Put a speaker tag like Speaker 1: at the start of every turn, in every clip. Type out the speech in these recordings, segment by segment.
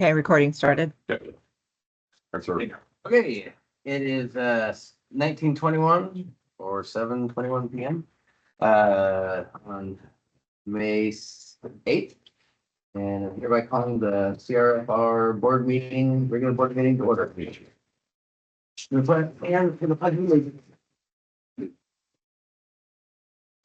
Speaker 1: Okay, recording started.
Speaker 2: Okay. That's right.
Speaker 3: Okay, it is 19:21 or 7:21 p.m. On May 8th. And I'm hereby calling the CRFR regular board meeting to order. And for the pledge of allegiance.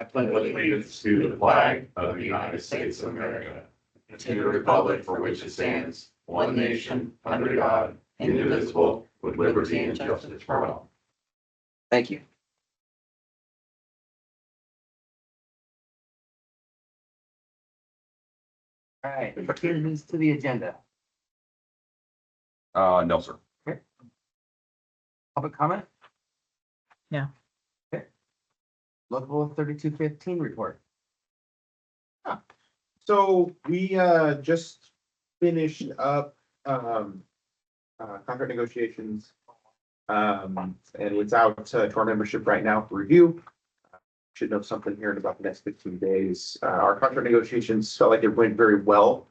Speaker 2: I pledge allegiance to the flag of the United States of America and to the republic for which it stands, one nation, under God, indivisible, with liberty and justice for all.
Speaker 3: Thank you. All right, changes to the agenda.
Speaker 2: No, sir.
Speaker 3: Public comment?
Speaker 1: No.
Speaker 3: Okay. Local 3215 report.
Speaker 4: So we just finished up contract negotiations. And it's out to our membership right now for review. Should know something here in about the next 15 days. Our contract negotiations felt like it went very well.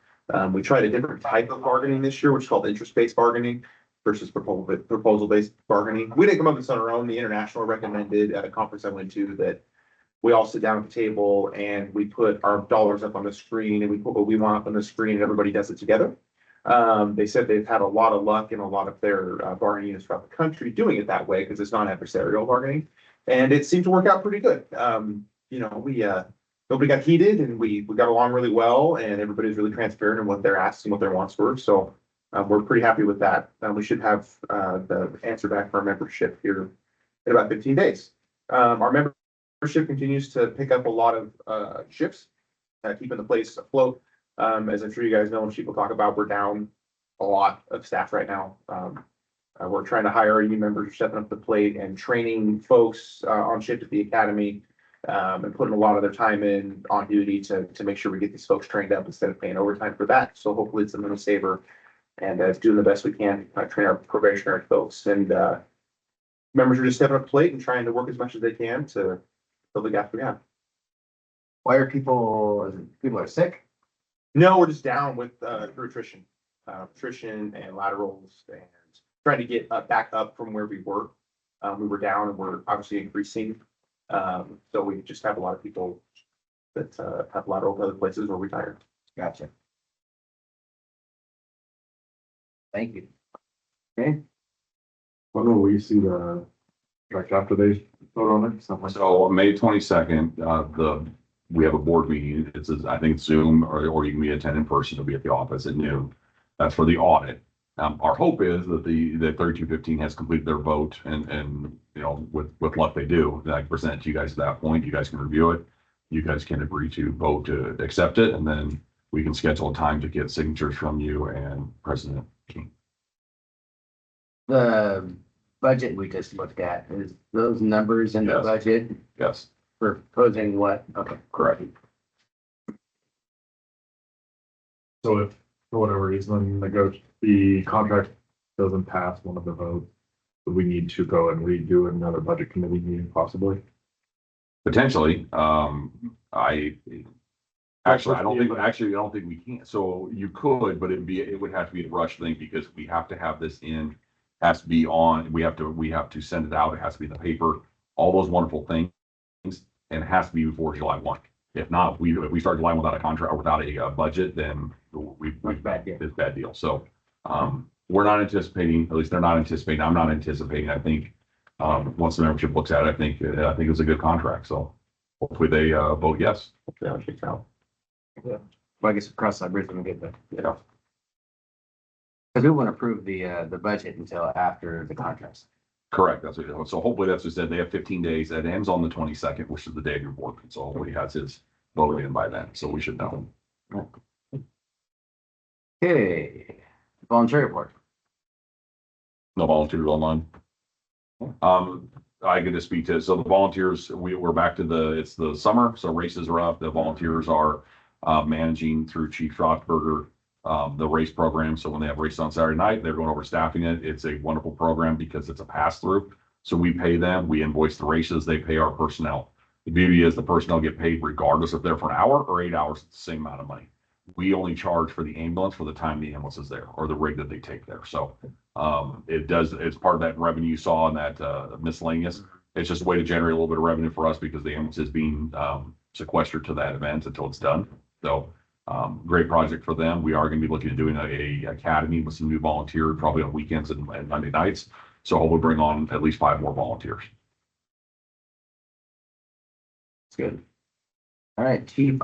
Speaker 4: We tried a different type of bargaining this year, which is called interest-based bargaining versus proposal-based bargaining. We didn't come up with this on our own. The International recommended at a conference I went to that we all sit down at the table and we put our dollars up on the screen and we put what we want up on the screen and everybody does it together. They said they've had a lot of luck in a lot of their bargaining units throughout the country doing it that way because it's not adversarial bargaining. And it seemed to work out pretty good. Nobody got heated and we got along really well and everybody's really transparent in what they're asking, what their wants were. So we're pretty happy with that. We should have the answer back for our membership here in about 15 days. Our membership continues to pick up a lot of shifts, keeping the place afloat. As I'm sure you guys know, and people talk about, we're down a lot of staff right now. We're trying to hire new members, stepping up the plate and training folks on shift at the academy, and putting a lot of their time in on duty to make sure we get these folks trained up instead of paying overtime for that. So hopefully it's a money saver and doing the best we can to train our probationary folks. And members are just stepping up the plate and trying to work as much as they can to fill the gap we have.
Speaker 3: Why are people are sick?
Speaker 4: No, we're just down with through attrition and laterals and trying to get back up from where we were. We were down and we're obviously increasing. So we just have a lot of people that have lateral to other places or retired.
Speaker 3: Gotcha. Thank you. Okay.
Speaker 5: When will we see the, like after they vote on it, something like that?
Speaker 2: So May 22nd, we have a board meeting. It's, I think Zoom or you can be attend in person. It'll be at the office at noon. That's for the audit. Our hope is that the 3215 has completed their vote and with luck they do, that I can present it to you guys at that point. You guys can review it. You guys can agree to vote to accept it, and then we can schedule a time to get signatures from you and President King.
Speaker 3: The budget we just looked at, is those numbers in the
Speaker 2: Yes.
Speaker 3: budget
Speaker 2: Yes,
Speaker 3: proposing what? Okay.
Speaker 2: correct.
Speaker 5: So if, for whatever reason, the contract doesn't pass one of the votes, would we need to go and redo another budget committee meeting possibly?
Speaker 2: Potentially, I don't think we can. So you could, but it would have to be a rush thing because we have to have this in, has to be on, we have to send it out. It has to be in the paper, all those wonderful things. And it has to be before July 1. If not, if we start July without a contract or without a budget, then
Speaker 3: That's bad deal.
Speaker 2: it's a bad deal. So, we're not anticipating, at least they're not anticipating, I'm not anticipating. I think, once the membership looks at it, I think it was a good contract. So hopefully they, vote yes.
Speaker 4: Hopefully that shakes out.
Speaker 3: Well, I guess cross that bridge when we get there.
Speaker 2: Yeah.
Speaker 3: Because we wouldn't approve the budget until after the contracts.
Speaker 2: Correct. That's what, so hopefully that's what said. They have 15 days. It ends on the 22nd, which is the day of your board. So hopefully he has his vote in by then. So we should know.
Speaker 3: Okay, volunteer report.
Speaker 2: No volunteers online. I get to speak to, so the volunteers, we're back to it's the summer. So races are up. The volunteers are managing through Chief Schrocksberger, the race program. So when they have races on Saturday night, they're going over staffing it. It's a wonderful program because it's a pass through. So we pay them, we invoice the races, they pay our personnel. The beauty is the personnel get paid regardless if they're for an hour or 8 hours, it's the same amount of money. we only charge for the ambulance for the time the ambulance is there or the rig that they take there. So it's part of that revenue you saw in that miscellaneous. It's just a way to generate a little bit of revenue for us because the ambulance is being sequestered to that event until it's done. So great project for them. We are going to be looking at doing a academy with some new volunteers, probably on weekends and Monday nights. So hopefully bring on at least 5 more volunteers.
Speaker 3: It's good. All right, chief,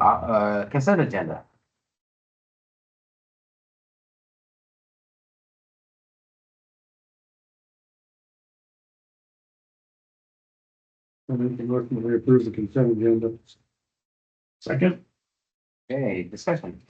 Speaker 3: consent agenda.
Speaker 6: I make the motion to approve the consent agenda.
Speaker 5: Second?
Speaker 3: Okay, discussion.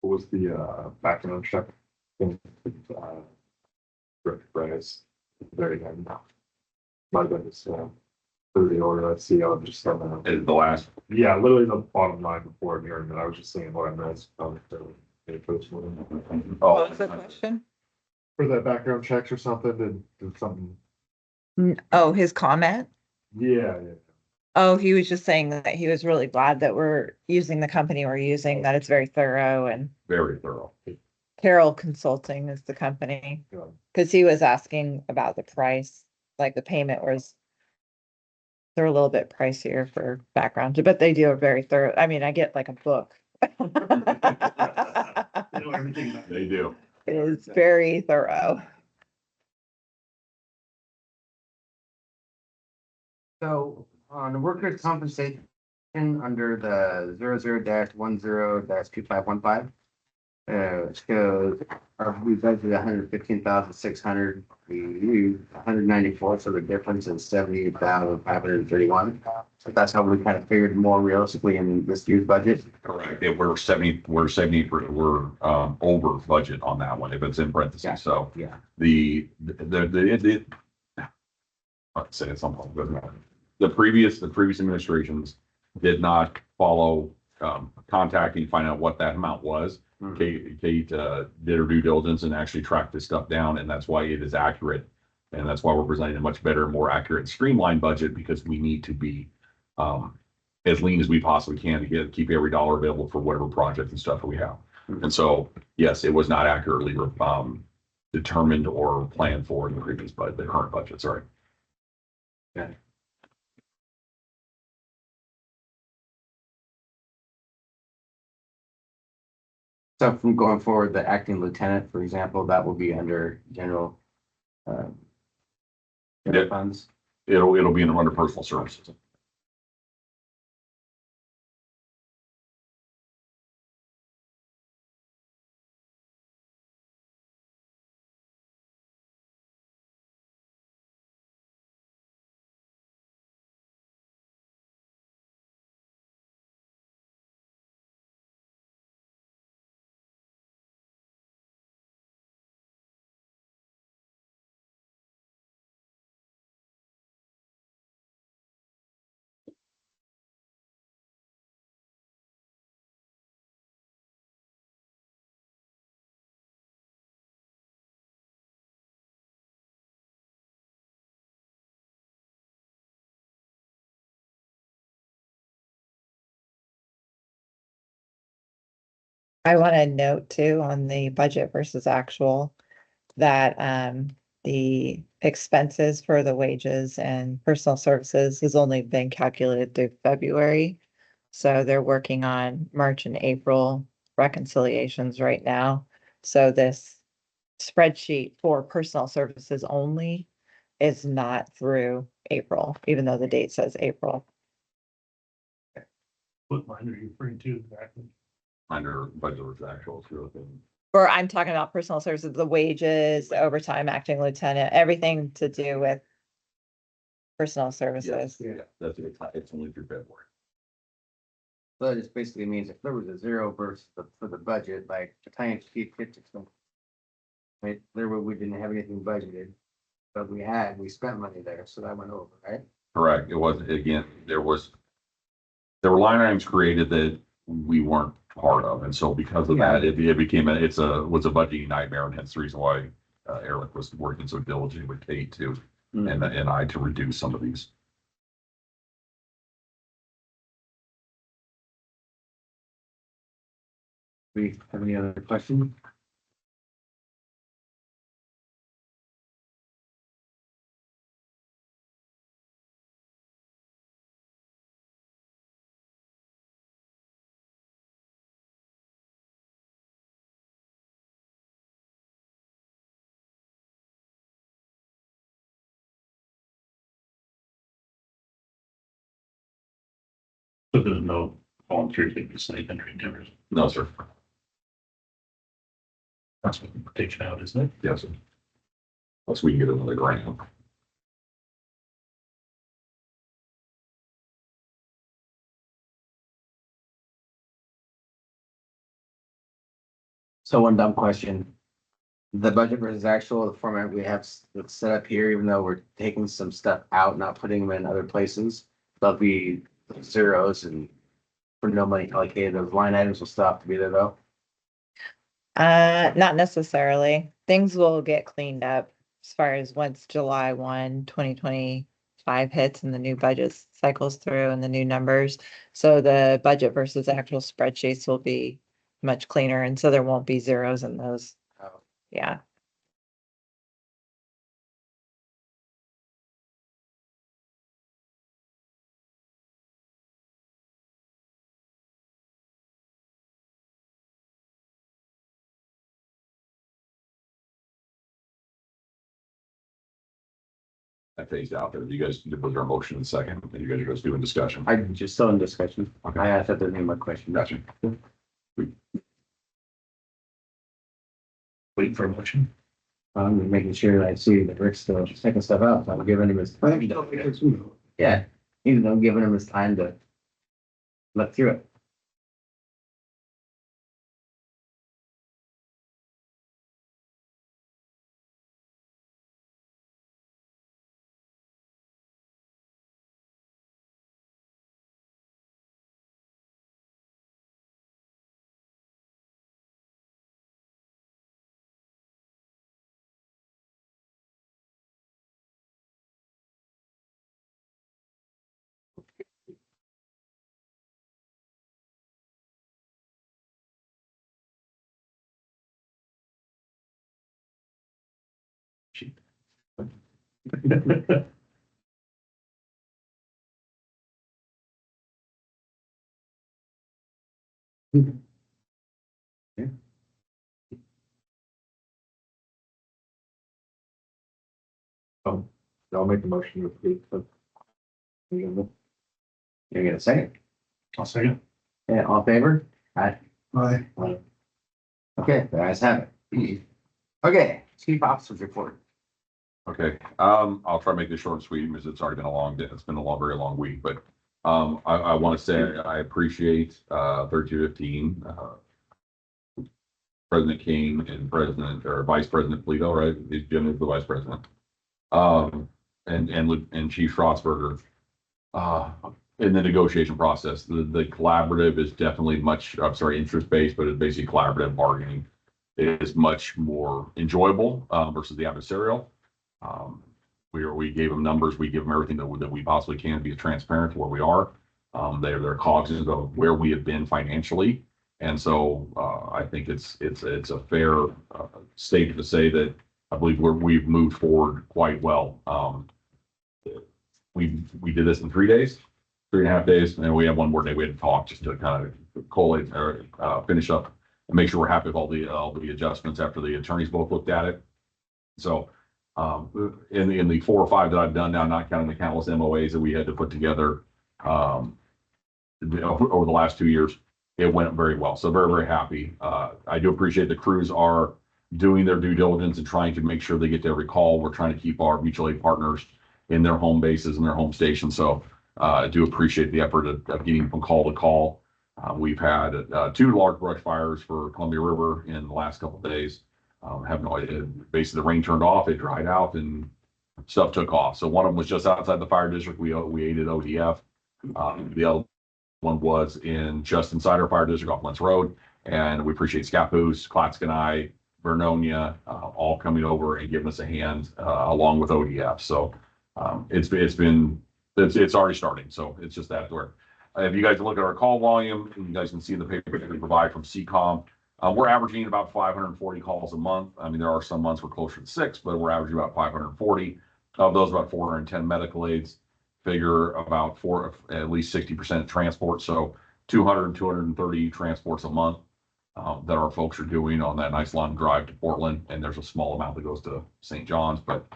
Speaker 5: What was the background check? Price. Very good. Might have been just for the order. Let's see. I'll just
Speaker 2: And the last,
Speaker 5: yeah, literally the bottom line before hearing that. I was just saying what I missed. For this one.
Speaker 1: What was the question?
Speaker 5: For the background checks or something, did something?
Speaker 1: Oh, his comment?
Speaker 5: Yeah.
Speaker 1: Oh, he was just saying that he was really glad that we're using the company we're using, that it's very thorough, and
Speaker 2: very thorough.
Speaker 1: Carroll Consulting is the company.
Speaker 5: Yeah.
Speaker 1: Cause he was asking about the price, like the payment was. They're a little bit pricier for background, but they do a very thorough, I mean, I get like a book.
Speaker 2: They do.
Speaker 1: It is very thorough.
Speaker 3: So on workers' compensation, under the 00-10-2515. Shows we budgeted 115,600, we used 194, so the difference is 78,531. So that's how we kind of figured more realistically in this year's budget.
Speaker 2: Correct. If we're 70, we're over budget on that one, if it's in parentheses.
Speaker 3: Yeah.
Speaker 2: So
Speaker 3: Yeah.
Speaker 2: I'll say it sometime, doesn't matter. The previous administrations did not follow contacting, find out what that amount was. Kate did her due diligence and actually tracked this stuff down, and that's why it is accurate. And that's why we're presenting a much better, more accurate, streamlined budget, because we need to be as lean as we possibly can to keep every dollar available for whatever project and stuff that we have. And so, yes, it was not accurately determined or planned for in the previous budget, the current budget, sorry.
Speaker 3: Okay. So from going forward, the acting lieutenant, for example, that will be under general
Speaker 2: Yeah.
Speaker 3: funds.
Speaker 2: It'll be under personal services.
Speaker 1: I want to note too on the budget versus actual that the expenses for the wages and personal services has only been calculated through February. So they're working on March and April reconciliations right now. So this spreadsheet for personal services only is not through April, even though the date says April.
Speaker 6: What line are you referring to exactly?
Speaker 2: Under budget versus actual, sort of.
Speaker 1: Or I'm talking about personal services, the wages, the overtime, acting lieutenant, everything to do with personal services.
Speaker 2: Yeah, that's it. It's only through February.
Speaker 3: So it just basically means if there was a zero versus for the budget, like the time sheet 50. Right, we didn't have anything budgeted, but we spent money there, so that went over, right?
Speaker 2: Correct. It was, again, there were line items created that we weren't part of. And so because of that, it became was a budgeting nightmare. And hence the reason why Eric was working so diligently with Kate too, and I to reduce some of these.
Speaker 3: We have any other questions?
Speaker 6: So there's no volunteers that can stay in dinners.
Speaker 2: No, sir.
Speaker 6: That's what we're taking out, isn't it?
Speaker 2: Yes, sir. Unless we can get another grant.
Speaker 3: So one dumb question. The budget versus actual, the format we have that's set up here, even though we're taking some stuff out, not putting them in other places, there'll be zeros and for no money allocated, those line items will still have to be there though.
Speaker 1: Not necessarily. Things will get cleaned up as far as once July 1, 2025 hits and the new budget cycles through and the new numbers. So the budget versus actual spreadsheets will be much cleaner. And so there won't be zeros in those.
Speaker 3: Oh.
Speaker 1: Yeah.
Speaker 2: I phased out there. You guys, was there a motion in a second? And you guys are just doing discussion.
Speaker 3: I just still in discussion.
Speaker 2: Okay.
Speaker 3: I thought there was my question.
Speaker 2: Gotcha.
Speaker 6: Waiting for a motion.
Speaker 3: I'm making sure that I see that Rick's still checking stuff out. So I'm giving him his time. Yeah, even though I'm giving him his time to look through it.
Speaker 5: I'll make the motion to approve. But
Speaker 3: You get a second?
Speaker 6: I'll second.
Speaker 3: Yeah, all in favor? Aye.
Speaker 6: Aye.
Speaker 3: Okay, the ayes have it. Okay, chief officers report.
Speaker 2: Okay, I'll try to make this short and sweet because it's already been a long day. It's been a very long week, but I want to say I appreciate 3215, President King and Vice President Polito, right? Jim is the Vice President. And Chief Schrotzberger in the negotiation process. The collaborative is definitely interest-based, but it's basically collaborative bargaining. It is much more enjoyable versus the adversarial. We gave them numbers, we give them everything that we possibly can to be transparent to where we are. They're cognizant of where we have been financially And so, I think it's a fair, statement to say that I believe we've moved forward quite well. We did this in 3 days, 3.5 days, and we have one more day we had to talk just to kind of collate or, finish up and make sure we're happy with all the adjustments after the attorneys both looked at it. So, in the 4 or 5 that I've done now, not counting the countless MOAs that we had to put together, over the last 2 years, it went very well. So very, very happy. I do appreciate the crews are doing their due diligence and trying to make sure they get to every call. We're trying to keep our mutual aid partners in their home bases and their home stations. So, I do appreciate the effort of getting from call to call. We've had 2 large brush fires for Columbia River in the last couple of days. Have no idea. Basically, the rain turned off, it dried out, and stuff took off. So one of them was just outside the fire district. We aided ODF. The other one was just inside our fire district off Lentz Road. And we appreciate Scappoose, Klatskanai, Vernonia, all coming over and giving us a hand, along with ODF. So, it's already starting. So it's just that where, if you guys look at our call volume, you guys can see the paper that we provide from CCOM. We're averaging about 540 calls a month. I mean, there are some months we're closer to 6, but we're averaging about 540. Of those, about 410 medical aids. Figure about at least 60% transport. So 230 transports a month, that our folks are doing on that nice long drive to Portland. And there's a small amount that goes to St. John's, but,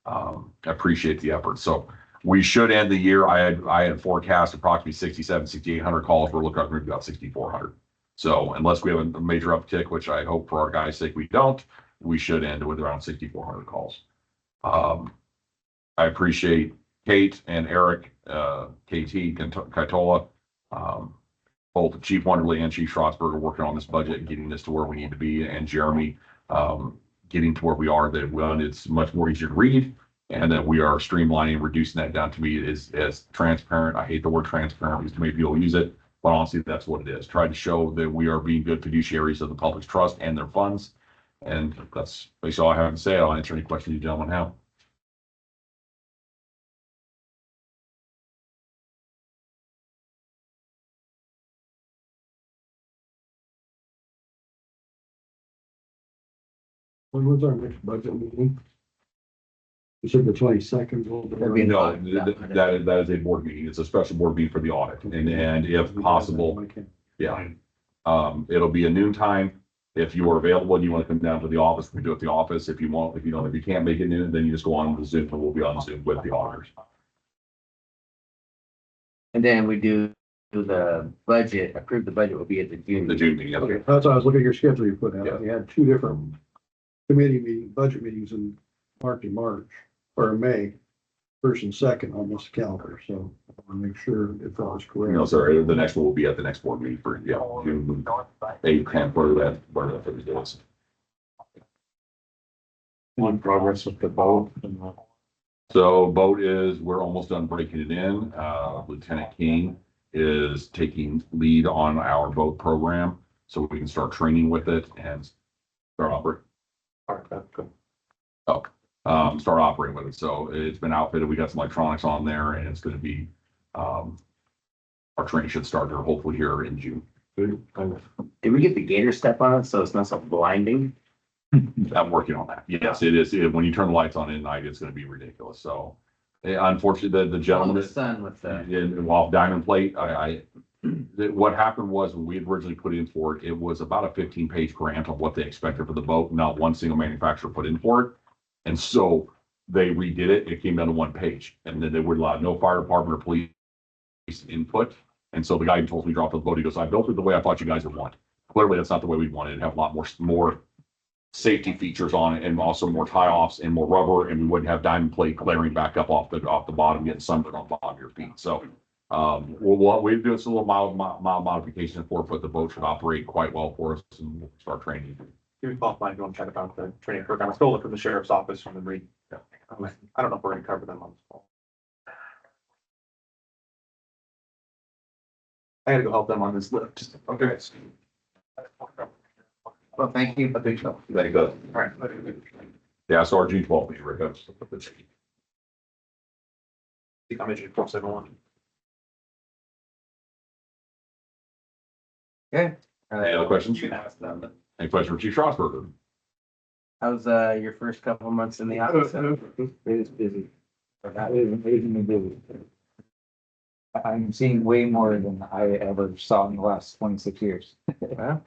Speaker 2: I appreciate the effort. So we should end the year. I had forecast approximately 6,800 calls. We're looking at maybe about 6,400. So unless we have a major uptick, which I hope for our guys' sake we don't, we should end with around 6,400 calls. I appreciate Kate and Eric, KT Kaitola, both Chief Wonderly and Chief Strasburg are working on this budget and getting this to where we need to be. And Jeremy, getting to where we are, that one, it's much more easier to read, and that we are streamlining, reducing that down to me as transparent. I hate the word transparent because maybe you'll use it, but honestly, that's what it is. Try to show that we are being good fiduciaries of the public's trust and their funds. And that's basically all I have to say. I'll answer any questions you gentlemen have.
Speaker 6: When was our next budget meeting? You said the 22nd.
Speaker 2: No, that is a board meeting. It's a special board meeting for the audit. And if possible, yeah. It'll be a noon time. If you are available and you want to come down to the office, we do it at the office. If you can't make it noon, then you just go on the Zoom and we'll be on Zoom with the auditors.
Speaker 3: And then we do the budget, approve the budget will be at the June.
Speaker 2: The June meeting.
Speaker 6: Okay, that's why I was looking at your schedule you put
Speaker 2: Yeah.
Speaker 6: out. You had 2 different committee meetings, budget meetings in March or May, 1st and 2nd on this calendar. So I want to make sure if that was correct.
Speaker 2: No, sorry, the next one will be at the next board meeting for, June 8th, 10th, whatever that Thursday is.
Speaker 5: On progress with the boat.
Speaker 2: So boat we're almost done breaking it in. Lieutenant King is taking lead on our boat program, so we can start training with it and start operating. Start operating with it. So it's been outfitted. We got some electronics on there, and it's going to be, our training should start here, hopefully here in June.
Speaker 3: Did we get the gator step on it so it's not so blinding?
Speaker 2: I'm working on that. Yes, it is. When you turn the lights on at night, it's going to be ridiculous. So, unfortunately, the
Speaker 3: On
Speaker 2: gentleman
Speaker 3: the sun with the.
Speaker 2: off Diamond Plate, what happened was when we had originally put in for it, it was about a 15-page grant of what they expected for the boat. Not one single manufacturer put in for it. And so they redid it. It came down to 1 page, and then they would allow no fire department or police input. And so the guy who told me to drop the boat, he goes, "I built it the way I thought you guys would want." Clearly, that's not the way we wanted it. It'd have a lot more safety features on it, and also more tie-offs and more rubber, and we wouldn't have Diamond Plate glaring back up off the bottom, getting sunburned on the bottom of your feet. So we're doing some little mild modifications for it, but the boat should operate quite well for us, and we'll start training.
Speaker 4: Give me a call if you want to chat about the training program. I stole it from the sheriff's office from the Marine. I don't know if we're gonna cover them on this call. I gotta go help them on this lift. Okay.
Speaker 3: Well, thank you.
Speaker 2: I think so. There you go.
Speaker 4: All right.
Speaker 2: Yeah, so our G12 meeting, Rick.
Speaker 4: I'm in 471.
Speaker 3: Okay,
Speaker 2: Any other questions?
Speaker 3: You can ask them.
Speaker 2: Any questions for Chief Strasburger?
Speaker 3: How's, your first couple months in the office?
Speaker 7: It is busy. It is amazingly busy. I'm seeing way more than I ever saw in the last 26 years.
Speaker 3: Well,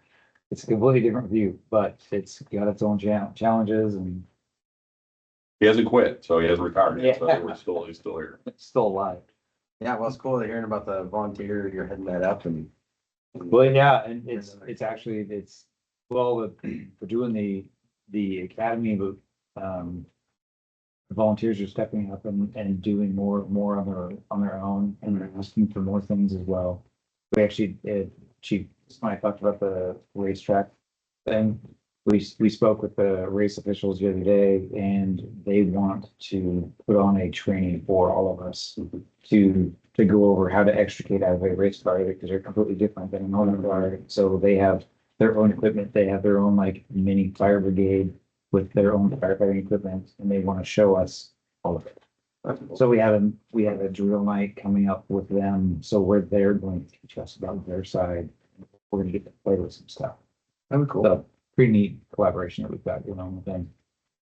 Speaker 7: It's a completely different view, but it's got its own challenges and
Speaker 2: He hasn't quit, so he hasn't retired yet, so
Speaker 7: Yeah.
Speaker 2: he's still here.
Speaker 7: it's still alive.
Speaker 3: yeah, well, it's cool to hearing about the volunteer, you're heading that up and.
Speaker 7: Well, yeah, and it's actually, well, we're doing the academy, but, volunteers are stepping up and doing more on their own and they're asking for more things as well. We actually, Chief Smythe talked about the racetrack thing. We spoke with the race officials the other day and they want to put on a training for all of us to go over how to extricate out of a race car because they're completely different than a normal car. So they have their own equipment. They have their own like mini fire brigade with their own firefighting equipment and they want to show us all of it. So we have a drill night coming up with them. So they're going to teach us about their side. We're gonna get to play with some stuff.
Speaker 3: Oh, cool.
Speaker 7: So pretty neat collaboration that we've got going on with them.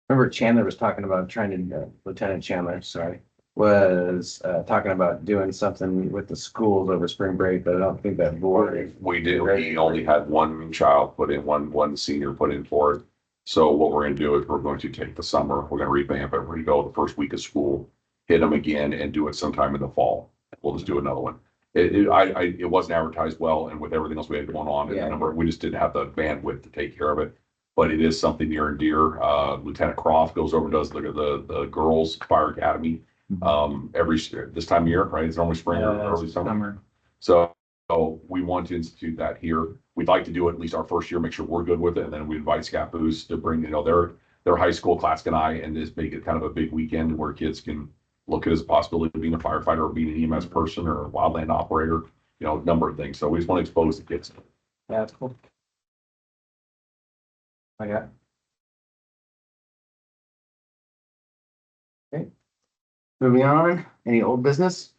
Speaker 3: Remember Chandler was talking about trying to, Lieutenant Chandler, sorry, was, talking about doing something with the schools over spring break, but I don't think that board.
Speaker 2: We did, we only had one child put in, one senior put in for it. So what we're gonna do is we're going to take the summer, we're gonna revamp it, we're gonna go the first week of school, hit them again and do it sometime in the fall. We'll just do another one. It wasn't advertised well and with everything else we had going on, and
Speaker 3: Yeah.
Speaker 2: the number, we just didn't have the bandwidth to take care of it. But it is something near and dear. Lieutenant Croft goes over and does the girls fire academy. This time of year, right? It's normally spring or early summer. So we want to institute that here. We'd like to do it at least our first year, make sure we're good with it. And then we invite Scappoose to bring, their high school class can and just make it kind of a big weekend where kids can look at it as a possibility of being a firefighter or being an EMS person or a wildland operator, a number of things. So we just want to expose the kids.
Speaker 7: Yeah, that's cool. I got.
Speaker 3: Moving on, any old business?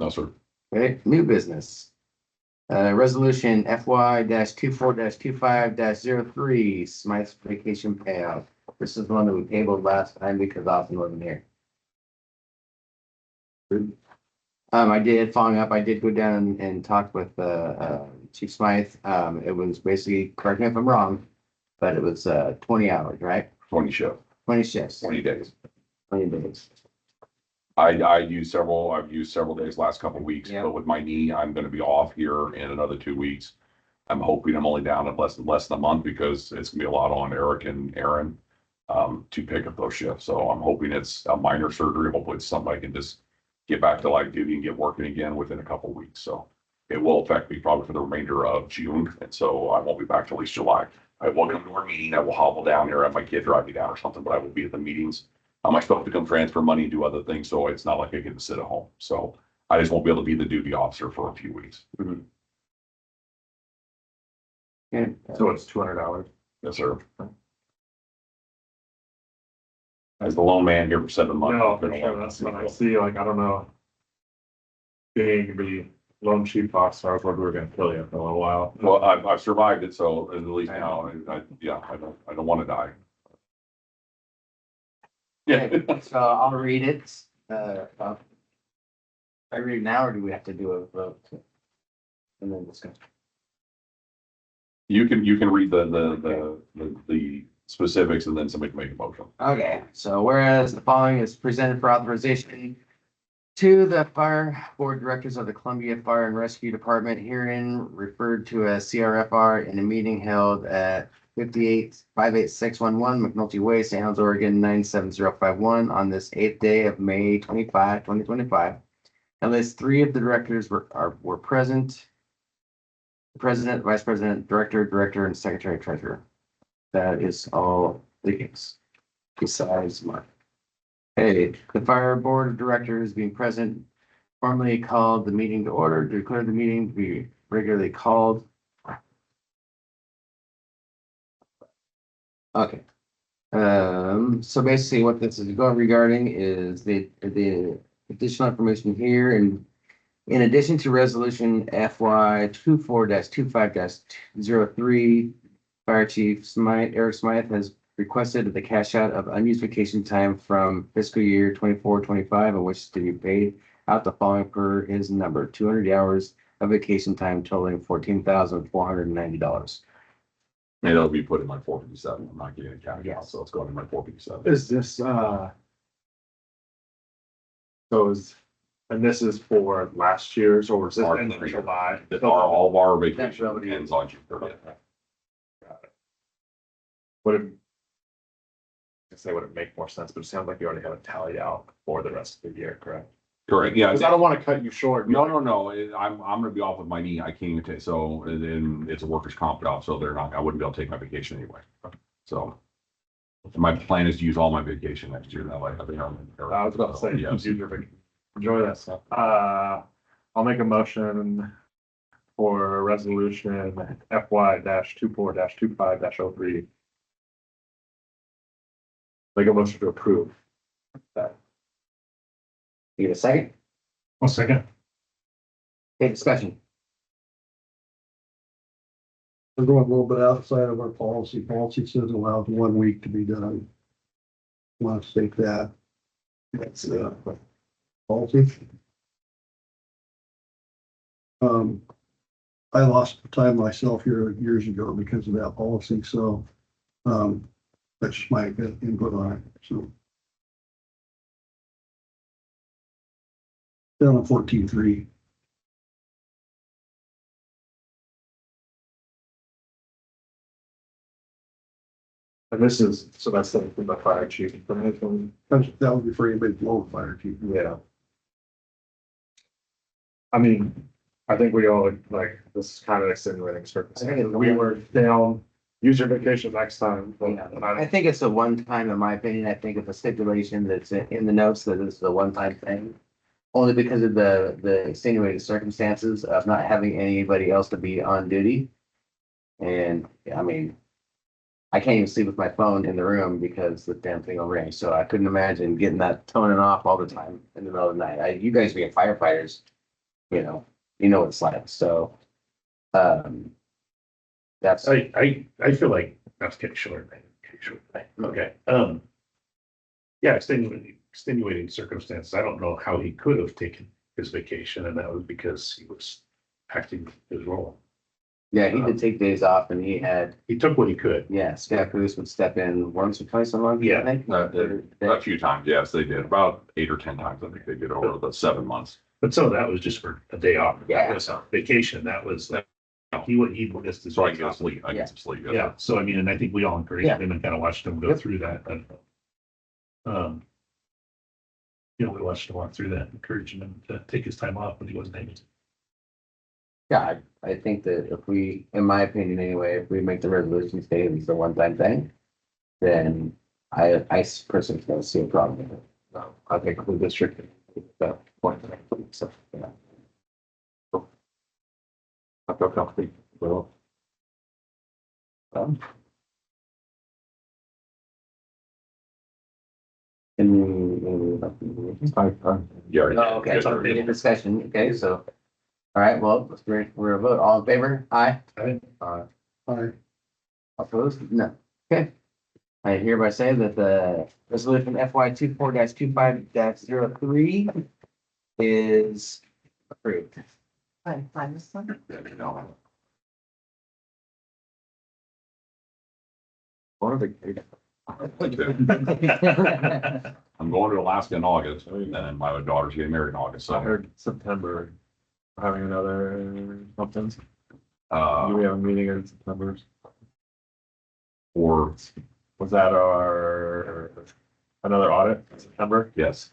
Speaker 2: No, sir.
Speaker 3: Okay, new business. Resolution FY 24 25 03 Smythe's vacation payout. This is one that we tabled last time because Austin wasn't here. Following up, I did go down and talk with, Chief Smythe. It was basically, correct me if I'm wrong, but it was, 20 hours, right?
Speaker 2: 20 shift,
Speaker 3: 20 shifts,
Speaker 2: 20 days.
Speaker 3: 20 days.
Speaker 2: I've used several days last couple of weeks,
Speaker 3: Yeah.
Speaker 2: but with my knee, I'm gonna be off here in another 2 weeks. I'm hoping I'm only down at less than a month because it's gonna be a lot on Eric and Aaron to pick up those shifts. So I'm hoping it's a minor surgery. Hopefully it's something I can just get back to light duty and get working again within a couple of weeks. So it will affect me probably for the remainder of June. And so I won't be back till at least July. I will come to our meeting. I will hobble down there, have my kid drive me down or something, but I will be at the meetings. I'm supposed to come transfer money and do other things, so it's not like I get to sit at home. So I just won't be able to be the duty officer for a few weeks.
Speaker 3: Yeah.
Speaker 5: So it's $200.
Speaker 2: Yes, sir. As the lone man here for 7 months.
Speaker 5: No, for sure, that's what I see, like, I don't know. Being the lone chief officer, I was worried we were gonna kill you for a little while.
Speaker 2: Well, I've survived it, so at least now, I don't want to die.
Speaker 3: Okay,
Speaker 2: Yeah.
Speaker 3: so I'll read it. I read it now, or do we have to do a vote? And then discuss.
Speaker 2: You can read the specifics and then somebody can make a motion.
Speaker 3: Okay, so whereas the following is presented for authorization to the fire board directors of the Columbia Fire and Rescue Department, herein referred to as CRFR, in a meeting held at 58611 McNulty Way, St. Helens, Oregon 97051 on this 8th day of May 25, 2025. At least 3 of the directors were present. The president, vice president, director, and secretary treasurer. That is all the case, besides Mark. Hey, the fire board of directors being present formally called the meeting to order, to declare the meeting to be regularly called. Okay. So basically what this is going regarding is the additional information here and In addition to resolution FY 24-25-03, Fire Chief Smythe, Eric Smythe has requested the cash out of unused vacation time from fiscal year 24-25, in which to be paid out the following per his number, 200 hours of vacation time totaling $14,490.
Speaker 2: And it'll be put in my 457. I'm not getting a county out, so it's going in my 457.
Speaker 5: Is this, and this is for last year's, or is this
Speaker 2: Our
Speaker 5: end of
Speaker 2: three.
Speaker 5: July?
Speaker 2: All of our
Speaker 3: That's
Speaker 2: vacation
Speaker 3: relevant.
Speaker 2: ends on June 30th.
Speaker 5: Would it? I say, would it make more sense, but it sounds like you already have it tallied out for the rest of the year, correct?
Speaker 2: Correct, yeah.
Speaker 5: Because I don't want to cut you short.
Speaker 2: No, I'm gonna be off with my knee. I can't even take, so, and it's a workers' comp job, so I wouldn't be able to take my vacation anyway. So. My plan is to use all my vacation next year, that way.
Speaker 5: I was about to say,
Speaker 2: Yes.
Speaker 5: enjoy that stuff. I'll make a motion for resolution FY-24-25-03. Make a motion to approve that.
Speaker 3: You get a second?
Speaker 5: 1 second.
Speaker 3: Okay, discussion.
Speaker 6: We're going a little bit outside of our policy. Policy says allows 1 week to be done. Want to state that. That's, policy. I lost time myself here years ago because of that policy, so, that's my input on it, so. Down on 14.3.
Speaker 5: And this is, so that's something from the fire chief.
Speaker 6: That would be for anybody below the fire chief.
Speaker 5: Yeah. I mean, I think we all like, this is kind of extenuating circumstances. We were down, use your vacation next time. But-
Speaker 3: Yeah.
Speaker 5: and
Speaker 3: I think it's a one-time, in my opinion. I think it's a stipulation that's in the notes that it's a one-time thing. Only because of the extenuating circumstances of not having anybody else to be on duty. And, I mean, I can't even sleep with my phone in the room because the damn thing will ring. So I couldn't imagine getting that toning off all the time in the middle of the night. You guys being firefighters, you know what it's like. So, that's,
Speaker 8: I feel like that's getting short. Okay, yeah, extenuating circumstances. I don't know how he could have taken his vacation, and that was because he was acting his role.
Speaker 3: yeah, he did take days off and he had,
Speaker 8: He took what he could.
Speaker 3: yeah, staff police would step in once or twice a month, I
Speaker 8: Yeah.
Speaker 3: think.
Speaker 2: A few times, yes, they did. About 8 or 10 times, I think they did over the 7 months.
Speaker 8: But some of that was just for a day off.
Speaker 3: Yeah.
Speaker 8: That was a vacation. That was, he missed his.
Speaker 2: So I can get sleep, I
Speaker 3: Yeah.
Speaker 2: get some sleep.
Speaker 8: Yeah, so I mean, and I think we all encouraged
Speaker 3: Yeah.
Speaker 8: him and kind of watched him go
Speaker 3: Yep.
Speaker 8: through that, and we watched him walk through that, encouraging him to take his time off when he wasn't able to.
Speaker 3: Yeah, I think that if we, in my opinion anyway, if we make the resolution state it's a one-time thing, then I personally don't see a problem with it. So I think the district, the point, so, yeah. I feel comfortable. Well.
Speaker 2: Yeah.
Speaker 3: Oh, okay, so any discussion, okay, so, all right, well, we're a vote, all in favor, aye?
Speaker 8: Aye.
Speaker 6: Aye.
Speaker 3: Opposed, no, okay. I hereby say that the resolution FY 24-25-03 is approved.
Speaker 1: Find this one.
Speaker 3: One of the.
Speaker 2: I'm going to Alaska in August, and then my daughter's getting married in August,
Speaker 5: I
Speaker 2: so,
Speaker 5: heard September, having another something. Do
Speaker 2: uh,
Speaker 5: we have a meeting in September?
Speaker 2: or,
Speaker 5: Was that our, another audit in September?
Speaker 2: yes.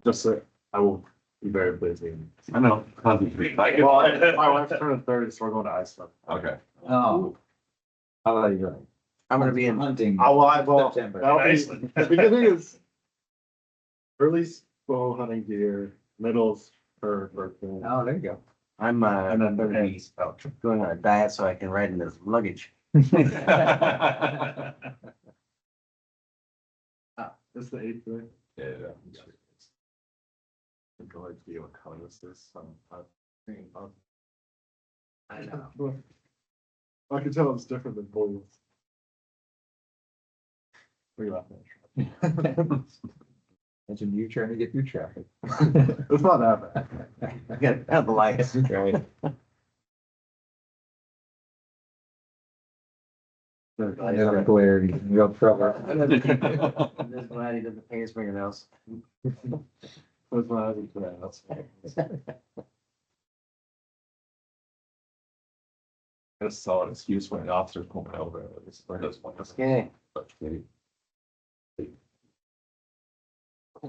Speaker 5: Just so, I will be very busy.
Speaker 2: I know.
Speaker 5: Well, my wife's turning 30, so we're going to Iceland.
Speaker 2: Okay.
Speaker 7: Oh. How about you doing?
Speaker 3: I'm gonna be in,
Speaker 7: Hunting.
Speaker 5: Well,
Speaker 7: September.
Speaker 5: that'll be,
Speaker 8: Iceland.
Speaker 5: the beginning is early bow hunting deer, middles for.
Speaker 7: Oh, there you go.
Speaker 3: I'm
Speaker 5: And then
Speaker 3: gonna be going on a diet so I can ride in this luggage.
Speaker 5: It's the 8th, right?
Speaker 2: Yeah.
Speaker 5: going to be able to cover this.
Speaker 3: I know.
Speaker 5: I can tell it's different than Boyle. What are you laughing at?
Speaker 7: Imagine you trying to get through traffic.
Speaker 3: It's not that bad. I got have the lights.
Speaker 7: Right. Another glare, real trouble.
Speaker 3: I'm just glad he doesn't paint his fingernails. Was when I was in fingernails.
Speaker 5: That's a solid excuse when the officer's pulling over.
Speaker 3: Okay.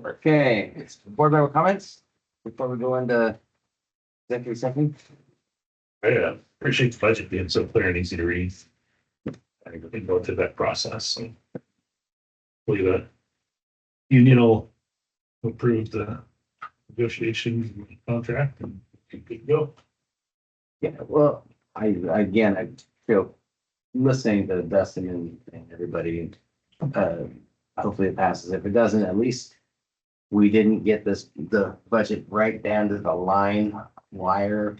Speaker 3: Okay, board member comments before we go into executive session?
Speaker 8: Yeah, appreciate the budget being so clear and easy to read. I think we can go through that process. And hopefully the union will approve the negotiation contract and good to go.
Speaker 3: Yeah, well, again, I feel listening to Dustin and everybody, hopefully it passes. If it doesn't, at least we didn't get the budget right down to the line wire,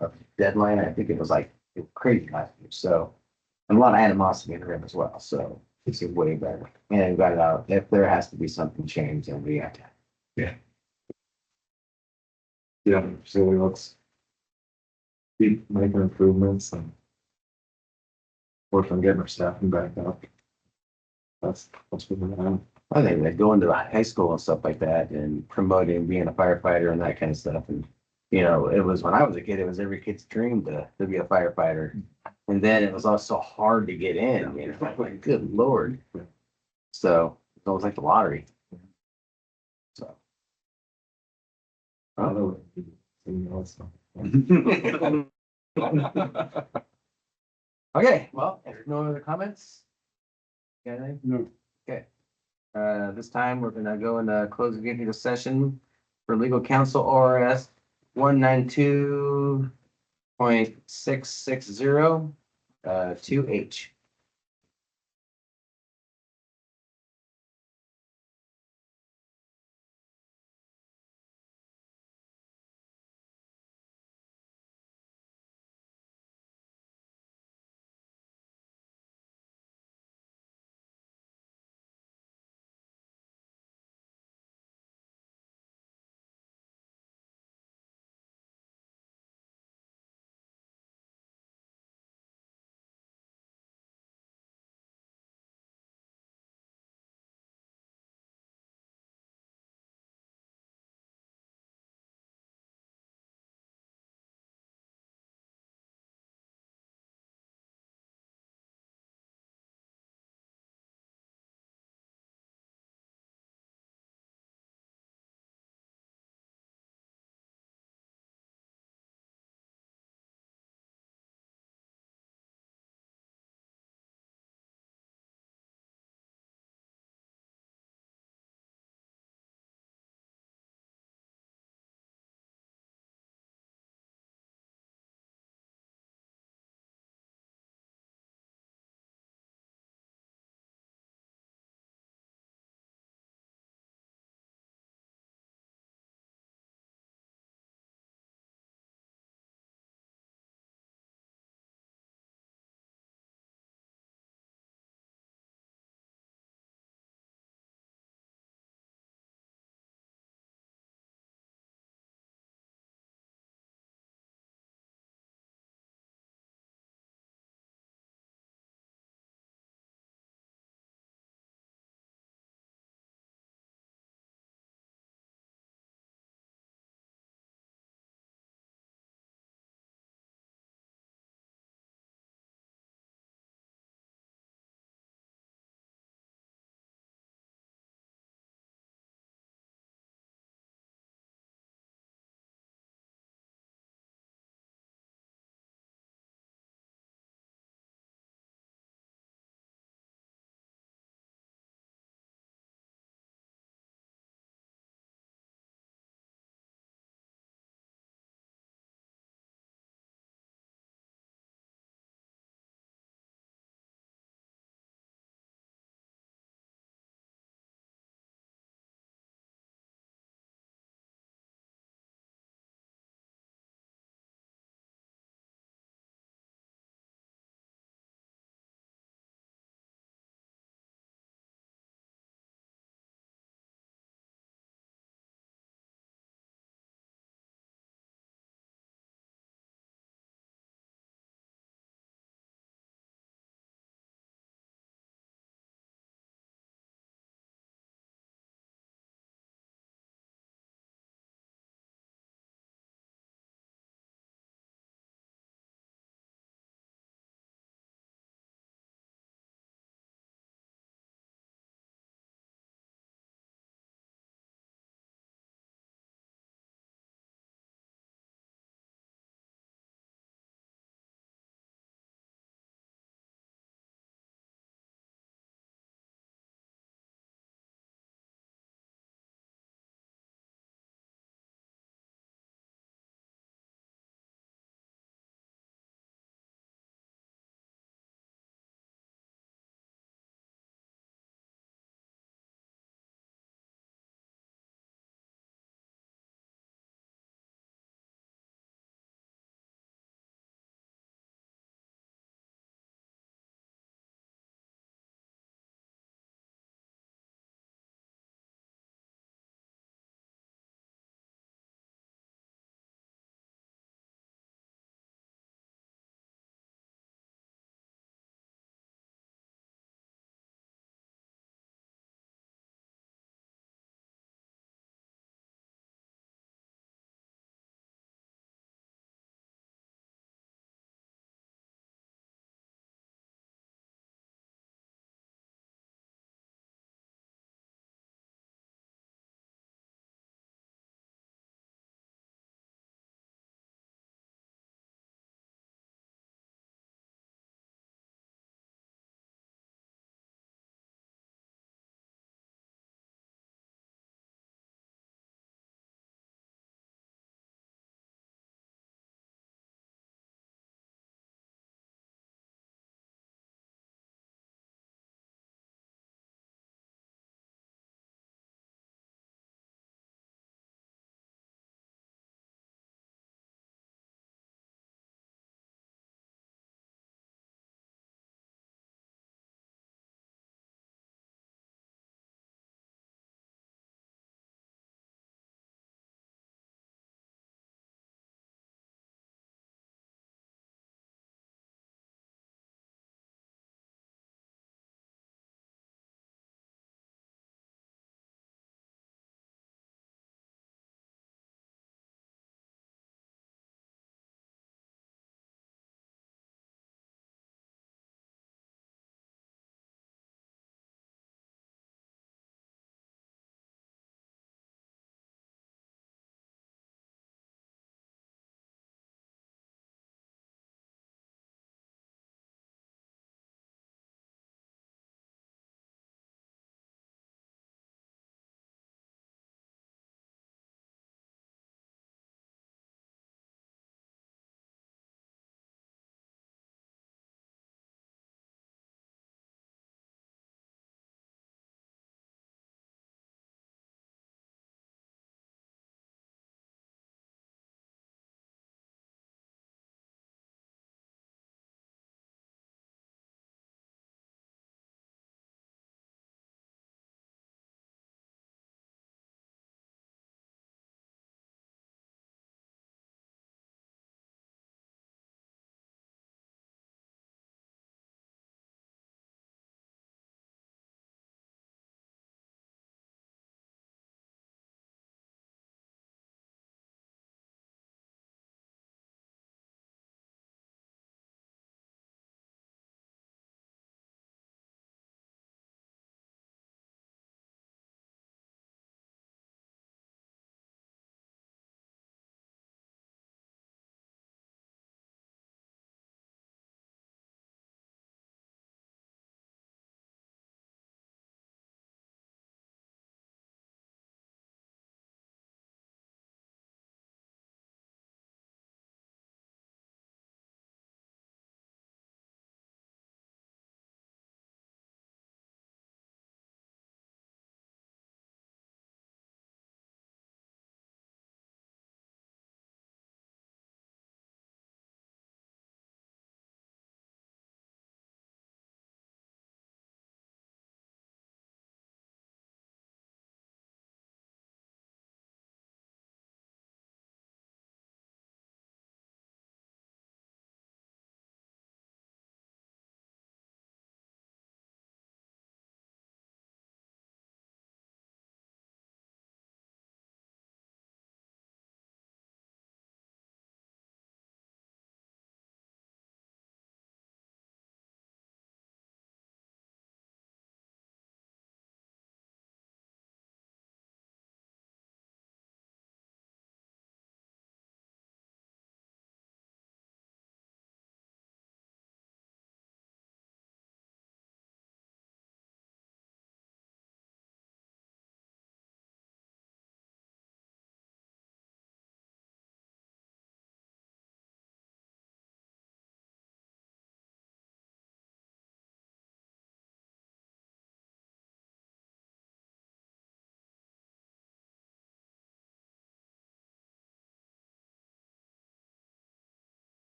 Speaker 3: of deadline. I think it was like crazy last year. So, and a lot of animosity in the room as well. So it's way better. And we got it out. If there has to be something changed, then we have to.
Speaker 5: Yeah, so let's keep making improvements and work on getting our staffing back up. That's what we're on.
Speaker 3: I think that going to high school and stuff like that and promoting being a firefighter and that kind of stuff. And, it was when I was a kid, it was every kid's dream to be a firefighter. And then it was also hard to get in, like, good Lord. So it was like the lottery. So.
Speaker 5: I don't know. Anything else?
Speaker 3: Okay, well, if no other comments? Got anything?
Speaker 6: No.
Speaker 3: Okay. This time we're gonna go into closed executive session for legal counsel ORS 192.660 2H.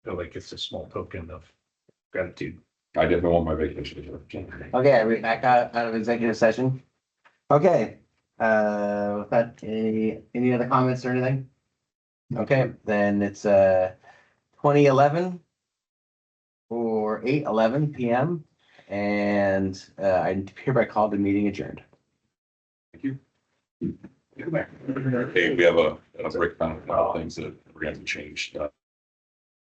Speaker 8: feel like it's a small token of gratitude.
Speaker 2: I definitely want my vacation.
Speaker 3: Okay, are we back out of executive session? Okay, with that, any other comments or anything? Okay, then it's 2011 or 8:11 PM, and I hereby call the meeting adjourned.
Speaker 2: Thank you. Hey, we have a breakdown of things that we're going to change.